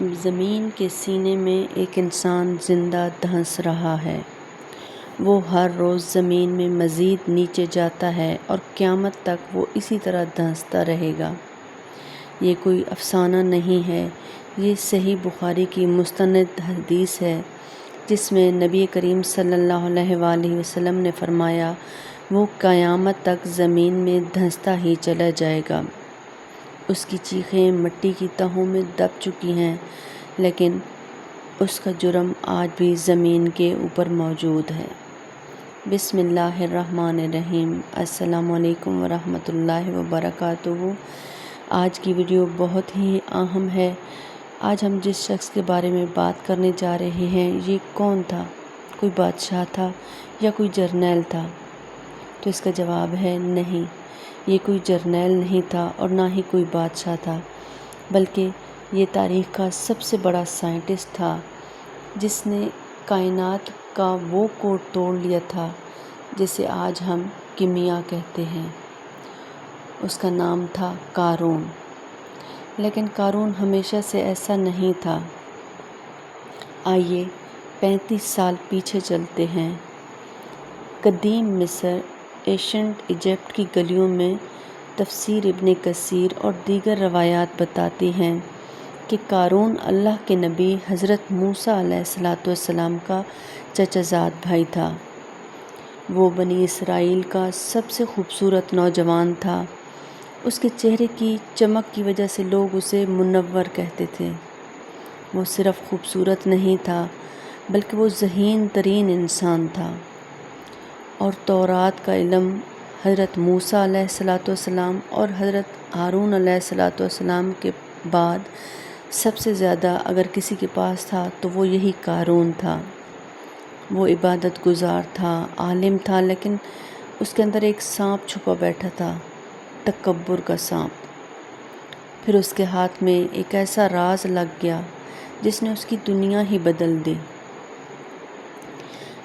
زمین کے سینے میں ایک انسان زندہ دھنس رہا ہے۔ وہ ہر روز زمین میں مزید نیچے جاتا ہے اور قیامت تک وہ اسی طرح دھنستا رہے گا۔ یہ کوئی افسانہ نہیں ہے، یہ صحیح بخاری کی مستند حدیث ہے، جس میں نبی کریم صلی اللہ علیہ وآلہ وسلم نے فرمایا، وہ قیامت تک زمین میں دھنستا ہی چلا جائے گا۔ اس کی چیخیں مٹی کی تہوں میں دب چکی ہیں، لیکن اس کا جرم آج بھی زمین کے اوپر موجود ہے۔ بسم اللہ الرحمن الرحیم۔ السلام علیکم ورحمۃ اللہ وبرکاتہ۔ آج کی ویڈیو بہت ہی اہم ہے۔ آج ہم جس شخص کے بارے میں بات کرنے جا رہے ہیں، یہ کون تھا؟ کوئی بادشاہ تھا یا کوئی جرنیل تھا؟ تو اس کا جواب ہے نہیں، یہ کوئی جرنیل نہیں تھا اور نہ ہی کوئی بادشاہ تھا، بلکہ یہ تاریخ کا سب سے بڑا سائنٹسٹ تھا، جس نے کائنات کا وہ کوڈ توڑ لیا تھا جسے آج ہم کیمیا کہتے ہیں۔ اس کا نام تھا قارون۔ لیکن قارون ہمیشہ سے ایسا نہیں تھا۔ آئیے 35 سال پیچھے چلتے ہیں۔ قدیم مصر، ایشنٹ ایجپٹ کی گلیوں میں تفسیر ابن کثیر اور دیگر روایات بتاتی ہیں کہ قارون اللہ کے نبی حضرت موسیٰ علیہ السلام کا چچا زاد بھائی تھا۔ وہ بنی اسرائیل کا سب سے خوبصورت نوجوان تھا۔ اس کے چہرے کی چمک کی وجہ سے لوگ اسے منور کہتے تھے۔ وہ صرف خوبصورت نہیں تھا، بلکہ وہ ذہین ترین انسان تھا، اور تورات کا علم حضرت موسیٰ علیہ السلام اور حضرت ہارون علیہ السلام کے بعد سب سے زیادہ اگر کسی کے پاس تھا تو وہ یہی قارون تھا۔ وہ عبادت گزار تھا، عالم تھا، لیکن اس کے اندر ایک سانپ چھپا بیٹھا تھا، تکبر کا سانپ۔ پھر اس کے ہاتھ میں ایک ایسا راز لگ گیا جس نے اس کی دنیا ہی بدل دی۔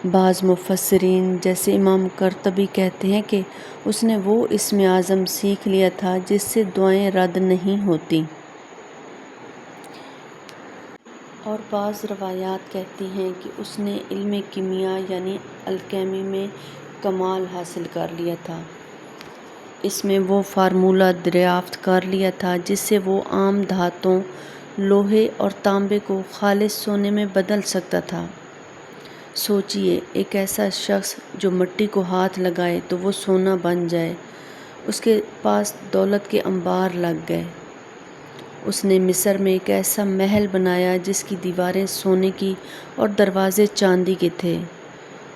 بعض مفسرین جیسے امام قرطبی کہتے ہیں کہ اس نے وہ اسم اعظم سیکھ لیا تھا جس سے دعائیں رد نہیں ہوتی، اور بعض روایات کہتی ہیں کہ اس نے علم کیمیا یعنی الکیمی میں کمال حاصل کر لیا تھا۔ اس میں وہ فارمولہ دریافت کر لیا تھا جس سے وہ عام دھاتوں، لوہے اور تانبے کو خالص سونے میں بدل سکتا تھا۔ سوچئے، ایک ایسا شخص جو مٹی کو ہاتھ لگائے تو وہ سونا بن جائے۔ اس کے پاس دولت کے انبار لگ گئے۔ اس نے مصر میں ایک ایسا محل بنایا جس کی دیواریں سونے کی اور دروازے چاندی کے تھے۔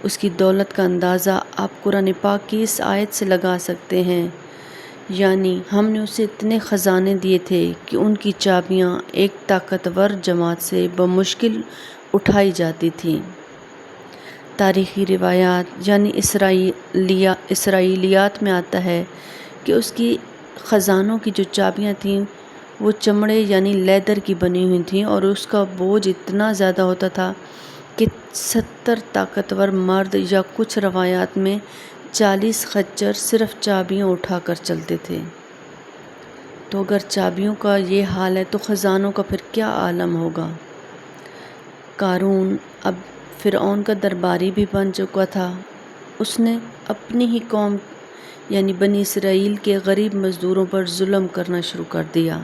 اس کی دولت کا اندازہ آپ قرآن پاک کی اس آیت سے لگا سکتے ہیں، یعنی ہم نے اسے اتنے خزانے دیے تھے کہ ان کی چابیاں ایک طاقتور جماعت سے بمشکل اٹھائی جاتی تھیں۔ تاریخی روایات یعنی اسرائیلیات میں آتا ہے کہ اس کی خزانوں کی جو چابیاں تھیں وہ چمڑے یعنی لیدر کی بنی ہوئی تھیں، اور اس کا بوجھ اتنا زیادہ ہوتا تھا کہ 70 طاقتور مرد یا کچھ روایات میں 40 خچر صرف چابیاں اٹھا کر چلتے تھے۔ تو اگر چابیوں کا یہ حال ہے تو خزانوں کا پھر کیا عالم ہوگا۔ قارون اب فرعون کا درباری بھی بن چکا تھا۔ اس نے اپنی ہی قوم یعنی بنی اسرائیل کے غریب مزدوروں پر ظلم کرنا شروع کر دیا۔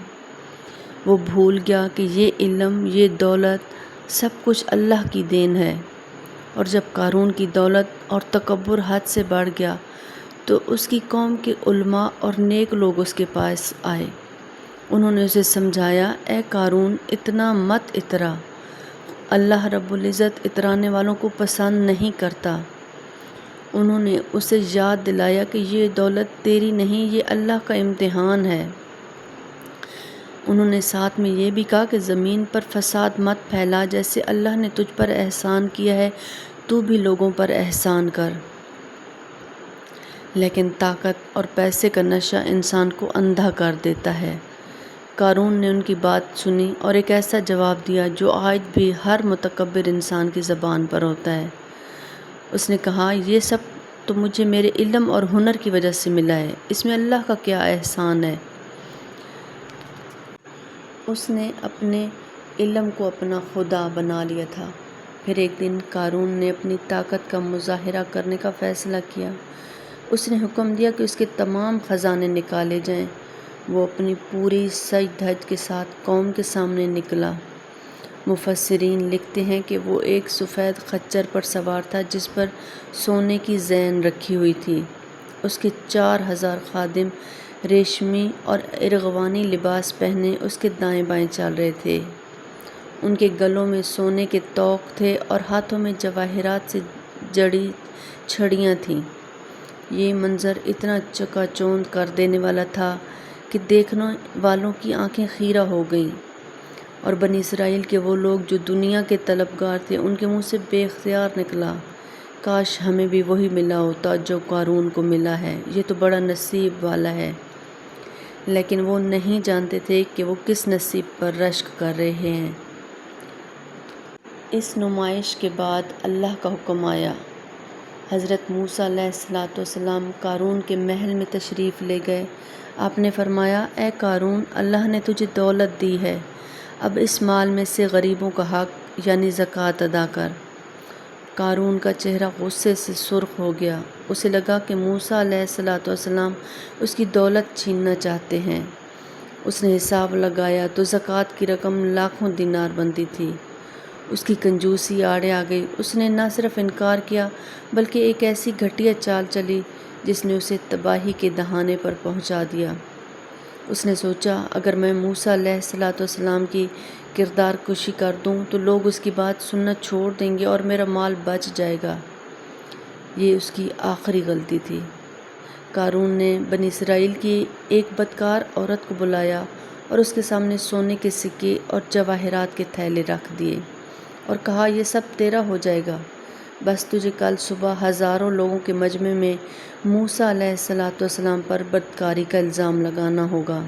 وہ بھول گیا کہ یہ علم، یہ دولت سب کچھ اللہ کی دین ہے، اور جب قارون کی دولت اور تکبر حد سے بڑھ گیا تو اس کی قوم کے علماء اور نیک لوگ اس کے پاس آئے۔ انہوں نے اسے سمجھایا، اے قارون، اتنا مت اترا، اللہ رب العزت اترانے والوں کو پسند نہیں کرتا۔ انہوں نے اسے یاد دلایا کہ یہ دولت تیری نہیں، یہ اللہ کا امتحان ہے۔ انہوں نے ساتھ میں یہ بھی کہا کہ زمین پر فساد مت پھیلا، جیسے اللہ نے تجھ پر احسان کیا ہے تو بھی لوگوں پر احسان کر۔ لیکن طاقت اور پیسے کا نشہ انسان کو اندھا کر دیتا ہے۔ قارون نے ان کی بات سنی اور ایک ایسا جواب دیا جو آج بھی ہر متکبر انسان کی زبان پر ہوتا ہے۔ اس نے کہا، یہ سب تو مجھے میرے علم اور ہنر کی وجہ سے ملا ہے، اس میں اللہ کا کیا احسان ہے؟ اس نے اپنے علم کو اپنا خدا بنا لیا تھا۔ پھر ایک دن قارون نے اپنی طاقت کا مظاہرہ کرنے کا فیصلہ کیا۔ اس نے حکم دیا کہ اس کے تمام خزانے نکالے جائیں۔ وہ اپنی پوری سج دھج کے ساتھ قوم کے سامنے نکلا۔ مفسرین لکھتے ہیں کہ وہ ایک سفید خچر پر سوار تھا جس پر سونے کی زین رکھی ہوئی تھی۔ اس کے 4000 خادم ریشمی اور ارغوانی لباس پہنے اس کے دائیں بائیں چل رہے تھے۔ ان کے گلوں میں سونے کے طوق تھے اور ہاتھوں میں جواہرات سے جڑی چھڑیاں تھیں۔ یہ منظر اتنا چکا چوند کر دینے والا تھا کہ دیکھنے والوں کی آنکھیں خیرہ ہو گئیں، اور بنی اسرائیل کے وہ لوگ جو دنیا کے طلبگار تھے ان کے منہ سے بے اختیار نکلا، کاش ہمیں بھی وہی ملا ہوتا جو قارون کو ملا ہے، یہ تو بڑا نصیب والا ہے۔ لیکن وہ نہیں جانتے تھے کہ وہ کس نصیب پر رشک کر رہے ہیں۔ اس نمائش کے بعد اللہ کا حکم آیا۔ حضرت موسیٰ علیہ السلام قارون کے محل میں تشریف لے گئے۔ آپ نے فرمایا، اے قارون، اللہ نے تجھے دولت دی ہے، اب اس مال میں سے غریبوں کا حق یعنی زکوٰۃ ادا کر۔ قارون کا چہرہ غصے سے سرخ ہو گیا۔ اسے لگا کہ موسیٰ علیہ السلام اس کی دولت چھیننا چاہتے ہیں۔ اس نے حساب لگایا تو زکوٰۃ کی رقم لاکھوں دینار بنتی تھی۔ اس کی کنجوسی آڑے آ گئی۔ اس نے نہ صرف انکار کیا بلکہ ایک ایسی گھٹیا چال چلی جس نے اسے تباہی کے دہانے پر پہنچا دیا۔ اس نے سوچا، اگر میں موسیٰ علیہ السلام کی کردار کشی کر دوں تو لوگ اس کی بات سننا چھوڑ دیں گے اور میرا مال بچ جائے گا۔ یہ اس کی آخری غلطی تھی۔ قارون نے بنی اسرائیل کی ایک بدکار عورت کو بلایا اور اس کے سامنے سونے کے سکے اور جواہرات کے تھیلے رکھ دیے اور کہا، یہ سب تیرا ہو جائے گا، بس تجھے کل صبح ہزاروں لوگوں کے مجمع میں موسیٰ علیہ السلام پر بدکاری کا الزام لگانا ہوگا۔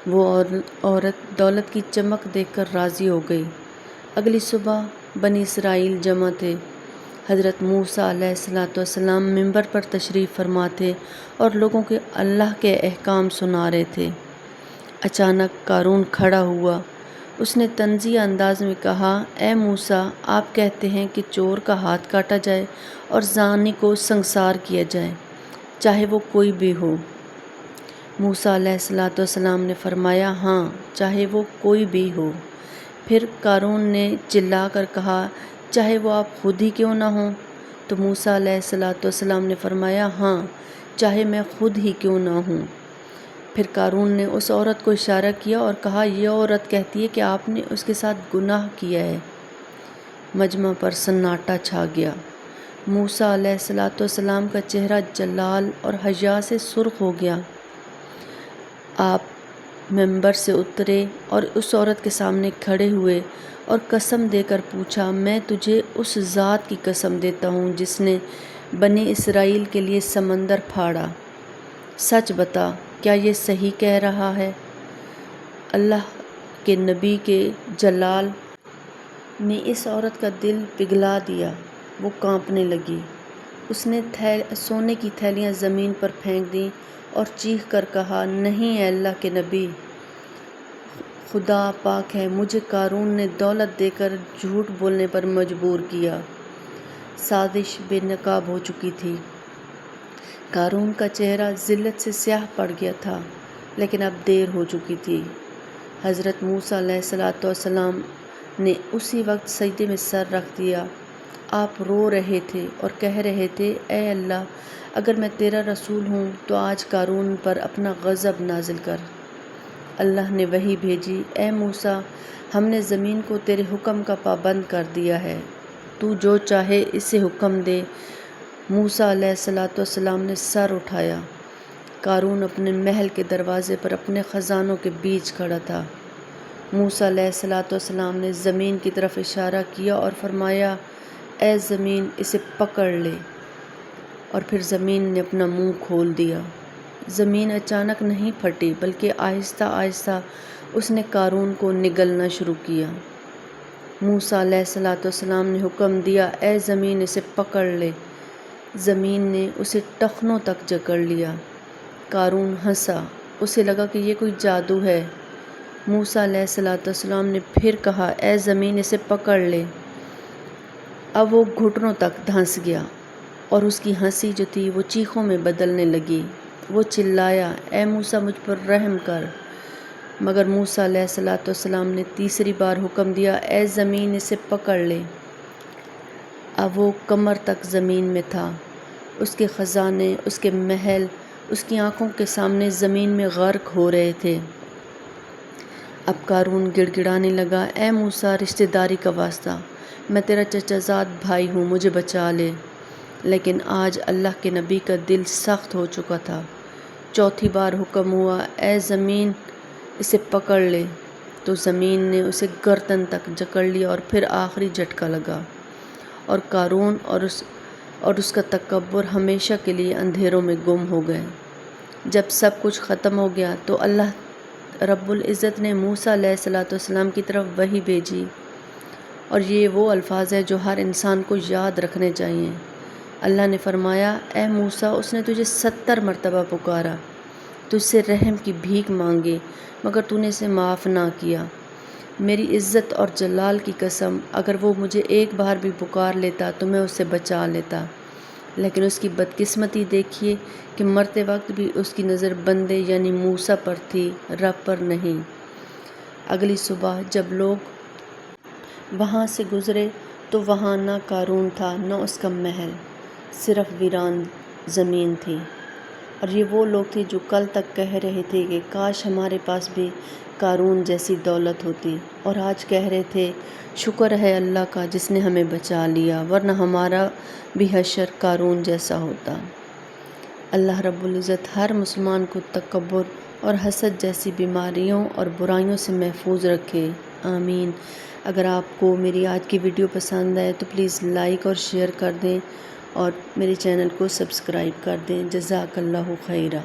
وہ عورت دولت کی چمک دیکھ کر راضی ہو گئی۔ اگلی صبح بنی اسرائیل جمع تھے۔ حضرت موسیٰ علیہ السلام منبر پر تشریف فرما تھے اور لوگوں کے اللہ کے احکام سنا رہے تھے۔ اچانک قارون کھڑا ہوا۔ اس نے طنزیہ انداز میں کہا، اے موسیٰ، آپ کہتے ہیں کہ چور کا ہاتھ کاٹا جائے اور زانی کو سنگسار کیا جائے، چاہے وہ کوئی بھی ہو۔ موسیٰ علیہ السلام نے فرمایا، ہاں، چاہے وہ کوئی بھی ہو۔ پھر قارون نے چلا کر کہا، چاہے وہ آپ خود ہی کیوں نہ ہوں؟ تو موسیٰ علیہ السلام نے فرمایا، ہاں، چاہے میں خود ہی کیوں نہ ہوں۔ پھر قارون نے اس عورت کو اشارہ کیا اور کہا، یہ عورت کہتی ہے کہ آپ نے اس کے ساتھ گناہ کیا ہے۔ مجمع پر سناٹا چھا گیا۔ موسیٰ علیہ السلام کا چہرہ جلال اور حیا سے سرخ ہو گیا۔ آپ منبر سے اترے اور اس عورت کے سامنے کھڑے ہوئے اور قسم دے کر پوچھا، میں تجھے اس ذات کی قسم دیتا ہوں جس نے بنی اسرائیل کے لیے سمندر پھاڑا، سچ بتا، کیا یہ صحیح کہہ رہا ہے؟ اللہ کے نبی کے جلال نے اس عورت کا دل پگھلا دیا۔ وہ کانپنے لگی۔ اس نے سونے کی تھیلیاں زمین پر پھینک دیں اور چیخ کر کہا، نہیں اے اللہ کے نبی، خدا پاک ہے، مجھے قارون نے دولت دے کر جھوٹ بولنے پر مجبور کیا۔ سازش بے نقاب ہو چکی تھی۔ قارون کا چہرہ ذلت سے سیاہ پڑ گیا تھا، لیکن اب دیر ہو چکی تھی۔ حضرت موسیٰ علیہ السلام نے اسی وقت سجدے میں سر رکھ دیا۔ آپ رو رہے تھے اور کہہ رہے تھے، اے اللہ، اگر میں تیرا رسول ہوں تو آج قارون پر اپنا غضب نازل کر۔ اللہ نے وحی بھیجی، اے موسیٰ، ہم نے زمین کو تیرے حکم کا پابند کر دیا ہے، تو جو چاہے اسے حکم دے۔ موسیٰ علیہ السلام نے سر اٹھایا۔ قارون اپنے محل کے دروازے پر اپنے خزانوں کے بیچ کھڑا تھا۔ موسیٰ علیہ السلام نے زمین کی طرف اشارہ کیا اور فرمایا، اے زمین، اسے پکڑ لے۔ اور پھر زمین نے اپنا منہ کھول دیا۔ زمین اچانک نہیں پھٹی بلکہ آہستہ آہستہ اس نے قارون کو نگلنا شروع کیا۔ موسیٰ علیہ السلام نے حکم دیا، اے زمین، اسے پکڑ لے۔ زمین نے اسے ٹخنوں تک جکڑ لیا۔ قارون ہنسا۔ اسے لگا کہ یہ کوئی جادو ہے۔ موسیٰ علیہ السلام نے پھر کہا اے زمین اسے پکڑ لے۔ اب وہ گھٹنوں تک دھنس گیا اور اس کی ہنسی جو تھی وہ چیخوں میں بدلنے لگی۔ وہ چلایا اے موسیٰ مجھ پر رحم کر، مگر موسیٰ علیہ السلام نے تیسری بار حکم دیا اے زمین اسے پکڑ لے۔ اب وہ کمر تک زمین میں تھا، اس کے خزانے، اس کے محل اس کی آنکھوں کے سامنے زمین میں غرق ہو رہے تھے۔ اب قارون گڑ گڑانے لگا اے موسیٰ رشتہ داری کا واسطہ، میں تیرا چچا زاد بھائی ہوں، مجھے بچا لے۔ لیکن آج اللہ کے نبی کا دل سخت ہو چکا تھا۔ چوتھی بار حکم ہوا اے زمین اسے پکڑ لے، تو زمین نے اسے گردن تک جکڑ لیا اور پھر آخری جھٹکا لگا، اور قارون اور اس کا تکبر ہمیشہ کے لیے اندھیروں میں گم ہو گئے۔ جب سب کچھ ختم ہو گیا تو اللہ رب العزت نے موسیٰ علیہ السلام کی طرف وحی بھیجی، اور یہ وہ الفاظ ہیں جو ہر انسان کو یاد رکھنے چاہیے۔ اللہ نے فرمایا اے موسیٰ اس نے تجھے 70 مرتبہ پکارا، تجھ سے رحم کی بھیک مانگی مگر تو نے اسے معاف نہ کیا۔ میری عزت اور جلال کی قسم اگر وہ مجھے ایک بار بھی پکار لیتا تو میں اسے بچا لیتا، لیکن اس کی بدقسمتی دیکھیے کہ مرتے وقت بھی اس کی نظر بندے یعنی موسیٰ پر تھی، رب پر نہیں۔ اگلی صبح جب لوگ وہاں سے گزرے تو وہاں نہ قارون تھا نہ اس کا محل، صرف ویران زمین تھی۔ اور یہ وہ لوگ تھے جو کل تک کہہ رہے تھے کہ کاش ہمارے پاس بھی قارون جیسی دولت ہوتی، اور آج کہہ رہے تھے شکر ہے اللہ کا جس نے ہمیں بچا لیا، ورنہ ہمارا بھی حشر قارون جیسا ہوتا۔ اللہ رب العزت ہر مسلمان کو تکبر اور حسد جیسی بیماریوں اور برائیوں سے محفوظ رکھے، آمین۔ اگر آپ کو میری آج کی ویڈیو پسند آئے تو پلیز لائک اور شیئر کر دیں اور میرے چینل کو سبسکرائب کر دیں۔ جزاک اللہ خیرہ۔